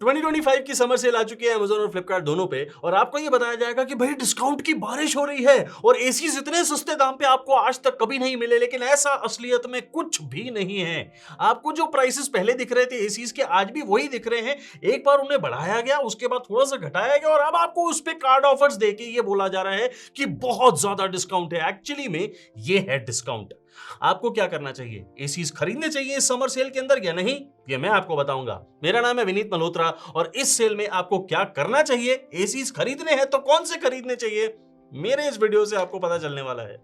2025 की summer sale आ चुकी है Amazon और Flipkart दोनों पे और आपको ये बताया जाएगा कि भाई डिस्काउंट की बारिश हो रही है और एसीज इतने सस्ते दाम पे आपको आज तक कभी नहीं मिले, लेकिन ऐसा असलियत में कुछ भी नहीं है। आपको जो प्राइसेस पहले दिख रहे थे एसीज के, आज भी वही दिख रहे हैं। एक बार उन्हें बढ़ाया गया, उसके बाद थोड़ा सा घटाया गया और अब आपको उस पे कार्ड ऑफर्स देके ये बोला जा रहा है कि बहुत ज्यादा डिस्काउंट है। एक्चुअली में ये है डिस्काउंट। आपको क्या करना चाहिए? एसीज खरीदने चाहिए इस समर सेल के अंदर या नहीं, ये मैं आपको बताऊंगा। मेरा नाम है विनीत मल्होत्रा और इस सेल में आपको क्या करना चाहिए, एसीज खरीदने हैं तो कौन से खरीदने चाहिए, मेरे इस वीडियो से आपको पता चलने वाला है।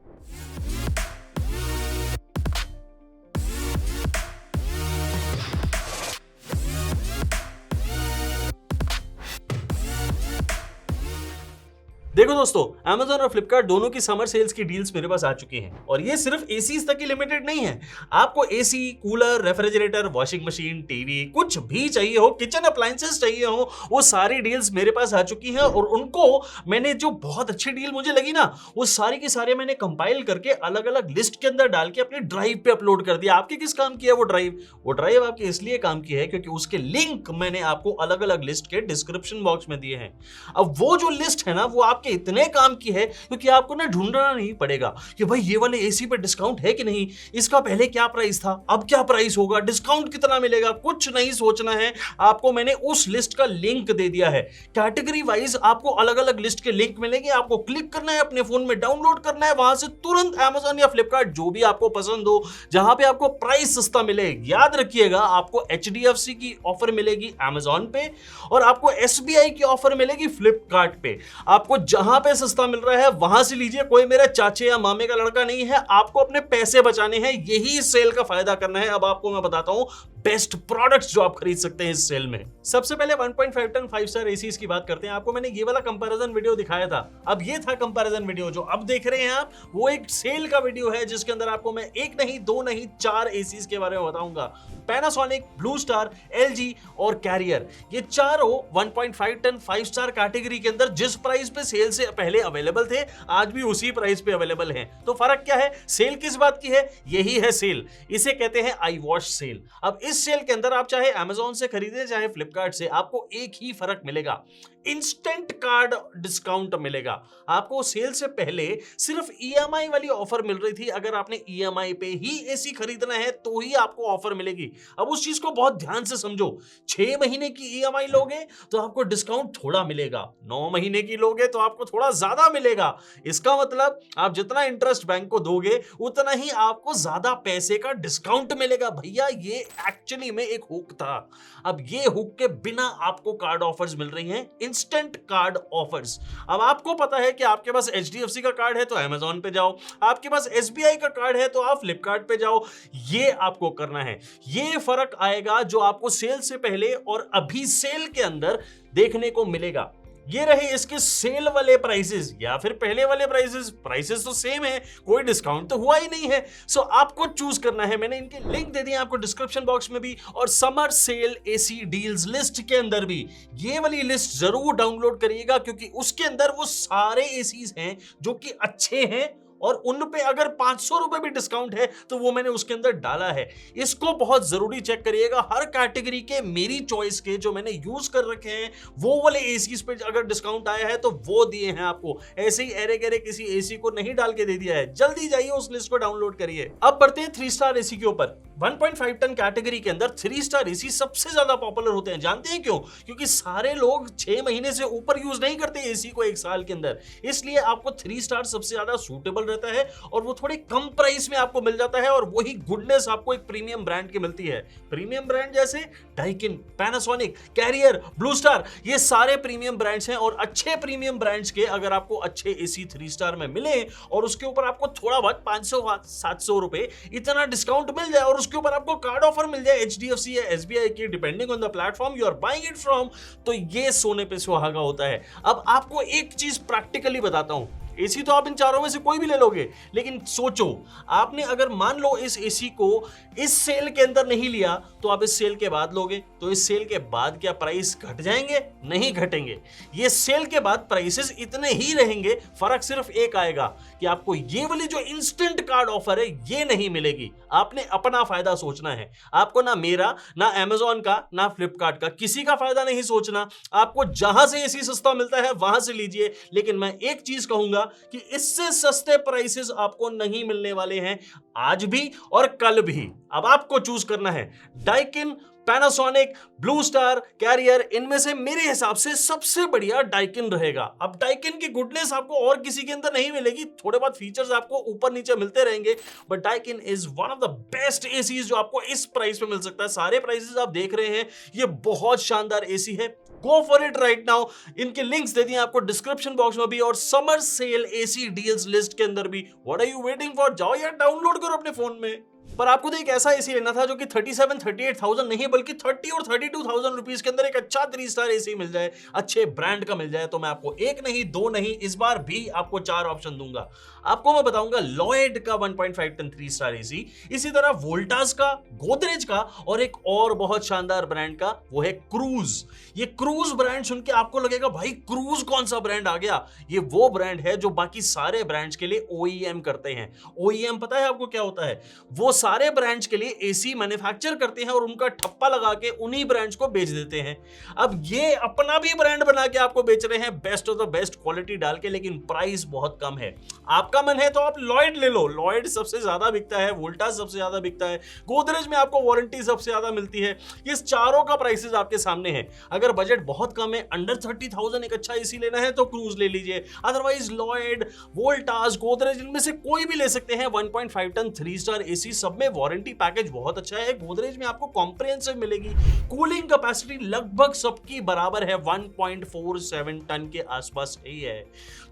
देखो दोस्तों, Amazon और Flipkart दोनों की समर सेल्स की डील्स मेरे पास आ चुकी हैं और ये सिर्फ एसीज तक ही लिमिटेड नहीं है। आपको AC, cooler, refrigerator, washing machine, TV, कुछ भी चाहिए हो, किचन अप्लायंसेस चाहिए हो, वो सारी डील्स मेरे पास आ चुकी हैं और उनको मैंने जो बहुत अच्छी डील मुझे लगी ना, वो सारी की सारी मैंने कंपाइल करके अलग अलग लिस्ट के अंदर डाल के अपनी ड्राइव पे अपलोड कर दिया। आपके किस काम की है वो ड्राइव? वो ड्राइव आपके इसलिए काम की है क्योंकि उसके लिंक मैंने आपको अलग अलग लिस्ट के डिस्क्रिप्शन बॉक्स में दिए हैं। अब वो जो लिस्ट है ना, वो आपके इतने काम की है क्योंकि आपको ना ढूंढना नहीं पड़ेगा कि भाई ये वाले एसी पे डिस्काउंट है कि नहीं, इसका पहले क्या प्राइस था, अब क्या प्राइस होगा, डिस्काउंट कितना मिलेगा, कुछ नहीं सोचना है। आपको मैंने उस लिस्ट का लिंक दे दिया है। कैटेगरी वाइज आपको अलग अलग लिस्ट के लिंक मिलेंगे, आपको क्लिक करना है, अपने फोन में डाउनलोड करना है, वहां से तुरंत Amazon या Flipkart जो भी आपको पसंद हो, जहां पे आपको प्राइस सस्ता मिले। याद रखिएगा, आपको HDFC की ऑफर मिलेगी Amazon पे और आपको SBI की ऑफर मिलेगी Flipkart पे। आपको जहां पे सस्ता मिल रहा है वहां से लीजिए, कोई मेरे चाचे या मामे का लड़का नहीं है। आपको अपने पैसे बचाने हैं, यही इस सेल का फायदा करना है। अब आपको मैं बताता हूं बेस्ट प्रोडक्ट्स जो आप खरीद सकते हैं इस सेल में। सबसे पहले 1.5 टन 5 स्टार एसीज की बात करते हैं। आपको मैंने ये वाला कंपैरिजन वीडियो दिखाया था। अब ये था कंपैरिजन वीडियो, जो अब देख रहे हैं आप, वो एक सेल का वीडियो है जिसके अंदर आपको मैं एक नहीं, दो नहीं, 4 एसीज के बारे में बताऊंगा। पैनासोनिक, ब्लू स्टार, LG और कैरियर, ये चारों 1.5 टन 5 स्टार कैटेगरी के अंदर जिस प्राइस पे सेल से पहले अवेलेबल थे, आज भी उसी प्राइस पे अवेलेबल हैं। तो फर्क क्या है? सेल किस बात की है? यही है सेल। इसे कहते हैं आई वॉश सेल। अब इस सेल के अंदर आप चाहे Amazon से खरीदे चाहे Flipkart से, आपको एक ही फर्क मिलेगा, इंस्टेंट कार्ड डिस्काउंट मिलेगा। आपको सेल से पहले सिर्फ EMI वाली ऑफर मिल रही थी। अगर आपने EMI पे ही एसी खरीदना है तो ही आपको ऑफर मिलेगी। अब उस चीज को बहुत ध्यान से समझो। 6 महीने की EMI लोगे तो आपको डिस्काउंट थोड़ा मिलेगा, 9 महीने की लोगे तो आपको थोड़ा ज्यादा मिलेगा। इसका मतलब आप जितना इंटरेस्ट बैंक को दोगे उतना ही आपको ज्यादा पैसे का डिस्काउंट मिलेगा। भैया ये एक्चुअली में एक हुक था। अब ये हुक के बिना आपको कार्ड ऑफर्स मिल रही हैं, इंस्टेंट कार्ड ऑफर्स। अब आपको पता है कि आपके पास HDFC का कार्ड है तो Amazon पे जाओ, आपके पास SBI का कार्ड है तो आप Flipkart पे जाओ। ये आपको करना है। ये फर्क आएगा जो आपको सेल से पहले और अभी सेल के अंदर देखने को मिलेगा। ये रहे इसके सेल वाले प्राइसेस या फिर पहले वाले प्राइसेस तो सेम है, कोई डिस्काउंट तो हुआ ही नहीं है। सो आपको चूज करना है। मैंने इनके लिंक दे दिए आपको डिस्क्रिप्शन बॉक्स में भी और summer sale AC deals list के अंदर भी। ये वाली लिस्ट जरूर डाउनलोड करिएगा क्योंकि उसके अंदर वो सारे एसीज हैं जो कि अच्छे हैं और उन पे अगर 500 रुपए भी डिस्काउंट है तो वो मैंने उसके अंदर डाला है। इसको बहुत जरूरी चेक करिएगा। हर कैटेगरी के मेरी चॉइस के जो मैंने यूज कर रखे हैं वो वाले एसीज पे अगर डिस्काउंट आया है तो वो दिए हैं आपको। ऐसे ही एरे गैरे किसी एसी को नहीं डाल के दे दिया है। जल्दी जाइए उस लिस्ट को डाउनलोड करिए। अब बढ़ते हैं 3 स्टार एसी के ऊपर। 1.5 टन कैटेगरी के अंदर 3 स्टार एसी सबसे ज्यादा पॉपुलर होते हैं। जानते हैं क्यों? क्योंकि सारे लोग 6 महीने से ऊपर यूज नहीं करते एसी को एक साल के अंदर, इसलिए आपको 3 स्टार सबसे ज्यादा सूटेबल रहता है और वो थोड़े कम प्राइस में आपको मिल जाता है और वही गुडनेस आपको एक प्रीमियम ब्रांड की मिलती है। प्रीमियम ब्रांड जैसे Daikin, Panasonic, Carrier, Blue Star, ये सारे प्रीमियम ब्रांड्स हैं और अच्छे प्रीमियम ब्रांड्स के अगर आपको अच्छे एसी 3 स्टार में मिले और उसके ऊपर आपको थोड़ा बहुत 500-700 रुपए इतना डिस्काउंट मिल जाए और उसके ऊपर आपको कार्ड ऑफर मिल जाए HDFC या SBI की, depending on the platform you are buying it from, तो ये सोने पे सुहागा होता है। अब आपको एक चीज प्रैक्टिकली बताता हूं, एसी तो आप इन चारों में से कोई भी ले लोगे, लेकिन सोचो, आपने अगर मान लो इस एसी को इस सेल के अंदर नहीं लिया तो आप इस सेल के बाद लोगे, तो इस सेल के बाद क्या प्राइस घट जाएंगे? नहीं घटेंगे। ये सेल के बाद प्राइसेस इतने ही रहेंगे, फर्क सिर्फ एक आएगा कि आपको ये वाली जो इंस्टेंट कार्ड ऑफर है ये नहीं मिलेगी। आपने अपना फायदा सोचना है, आपको ना मेरा, ना अमेजॉन का, ना फ्लिपकार्ट का, किसी का फायदा नहीं सोचना। आपको जहां से एसी सस्ता मिलता है वहां से लीजिए, लेकिन मैं एक चीज कहूंगा कि इससे सस्ते प्राइसेस आपको नहीं मिलने वाले हैं आज भी और कल भी। अब आपको चूज करना है, Daikin, Panasonic, Blue Star, Carrier, इनमें से मेरे हिसाब से सबसे बढ़िया डाइकिन रहेगा। अब डाइकिन की गुडनेस आपको और किसी के अंदर नहीं मिलेगी, थोड़े बहुत फीचर्स आपको ऊपर नीचे मिलते रहेंगे, but Daikin is one of the best ACs जो आपको इस प्राइस पे मिल सकता है। सारे प्राइसेस आप देख रहे हैं, ये बहुत शानदार एसी है। Go for it right now. इनके लिंक्स दे दिए आपको डिस्क्रिप्शन बॉक्स में भी और summer sale AC deals list के अंदर भी। What are you waiting for? जाओ यार, डाउनलोड करो अपने फोन में। पर आपको तो एक ऐसा एसी लेना था जो कि 37-38,000 नहीं बल्कि 30 और 32,000 रुपीस के अंदर एक अच्छा 3 स्टार एसी मिल जाए, अच्छे ब्रांड का मिल जाए, तो मैं आपको एक नहीं, दो नहीं, इस बार भी आपको 4 ऑप्शन दूंगा। आपको मैं बताऊंगा लॉयड का 1.5 टन 3 स्टार एसी, इसी तरह वोल्टास का, गोदरेज का, और एक और बहुत शानदार ब्रांड का, वो है क्रूज। ये क्रूज ब्रांड सुन के आपको लगेगा भाई क्रूज कौन सा ब्रांड आ गया? ये वो ब्रांड है जो बाकी सारे ब्रांड्स के लिए OEM करते हैं। OEM पता है आपको क्या होता है? वो सारे ब्रांड्स के लिए एसी मैन्युफैक्चर करते हैं और उनका ठप्पा लगा के उन्हीं ब्रांड्स को बेच देते हैं। अब ये अपना भी ब्रांड बना के आपको बेच रहे हैं, best of the best quality डाल के, लेकिन प्राइस बहुत कम है। आपका मन है तो आप लॉयड ले लो, लॉयड सबसे ज्यादा बिकता है, वोल्टास सबसे ज्यादा बिकता है, गोदरेज में आपको वारंटी सबसे ज्यादा मिलती है। ये चारों का प्राइसेस आपके सामने है। अगर बजट बहुत कम है, अंडर 30,000 एक अच्छा एसी लेना है तो क्रूज ले लीजिए, अदरवाइज लॉयड, वोल्टास, गोदरेज, इनमें से कोई भी ले सकते हैं। 1.5 टन 3 स्टार एसी, सब में वारंटी पैकेज बहुत अच्छा है। गोदरेज में आपको कॉम्प्रिहेंसिव मिलेगी, कूलिंग कैपेसिटी लगभग सबकी बराबर है, 1.47 टन के आसपास ही है।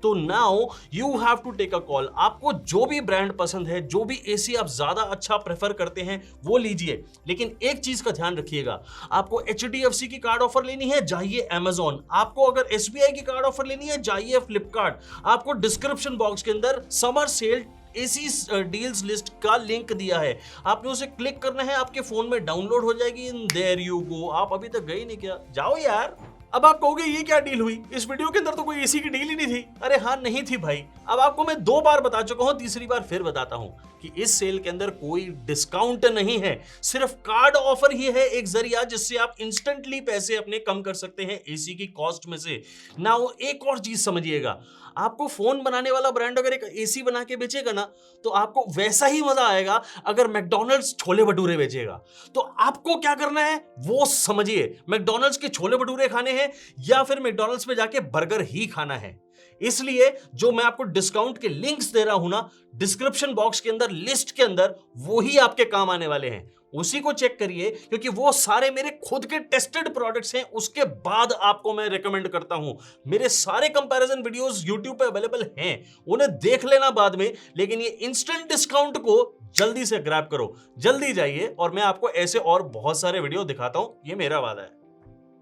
तो now you have to take a call. आपको जो भी ब्रांड पसंद है, जो भी एसी आप ज्यादा अच्छा प्रेफर करते हैं, वो लीजिए, लेकिन एक चीज का ध्यान रखिएगा, आपको HDFC की कार्ड ऑफर लेनी है, जाइए अमेजॉन। आपको अगर SBI की कार्ड ऑफर लेनी है, जाइए फ्लिपकार्ट। आपको डिस्क्रिप्शन बॉक्स के अंदर summer sale AC deals list का लिंक दिया है, आपने उसे क्लिक करना है, आपके फोन में डाउनलोड हो जाएगी, इन देयर यू गो। आप अभी तक गए नहीं क्या? जाओ यार। अब आप कहोगे ये क्या डील हुई? इस वीडियो के अंदर तो कोई एसी की डील ही नहीं थी। अरे हाँ, नहीं थी भाई। अब आपको मैं 2 बार बता चुका हूं, तीसरी बार फिर बताता हूं कि इस सेल के अंदर कोई डिस्काउंट नहीं है, सिर्फ कार्ड ऑफर ही है, एक जरिया जिससे आप इंस्टेंटली पैसे अपने कम कर सकते हैं एसी की कॉस्ट में से। नाउ एक और चीज समझिएगा, आपको फोन बनाने वाला ब्रांड अगर एक एसी बना के बेचेगा ना, तो आपको वैसा ही मजा आएगा अगर मैकडॉनल्ड्स छोले भटूरे बेचेगा। तो आपको क्या करना है वो समझिए, मैकडॉनल्ड्स के छोले भटूरे खाने हैं या फिर मैकडॉनल्ड्स पे जाके बर्गर ही खाना है। इसलिए जो मैं आपको डिस्काउंट के लिंक्स दे रहा हूं ना डिस्क्रिप्शन बॉक्स के अंदर, लिस्ट के अंदर, वो ही आपके काम आने वाले हैं। उसी को चेक करिए, क्योंकि वो सारे मेरे खुद के टेस्टेड प्रोडक्ट्स हैं। उसके बाद आपको मैं रेकमेंड करता हूं, मेरे सारे कंपैरिजन वीडियोस YouTube पे अवेलेबल हैं, उन्हें देख लेना बाद में, लेकिन ये इंस्टेंट डिस्काउंट को जल्दी से ग्रैब करो। जल्दी जाइए और मैं आपको ऐसे और बहुत सारे वीडियो दिखाता हूं, ये मेरा वादा है।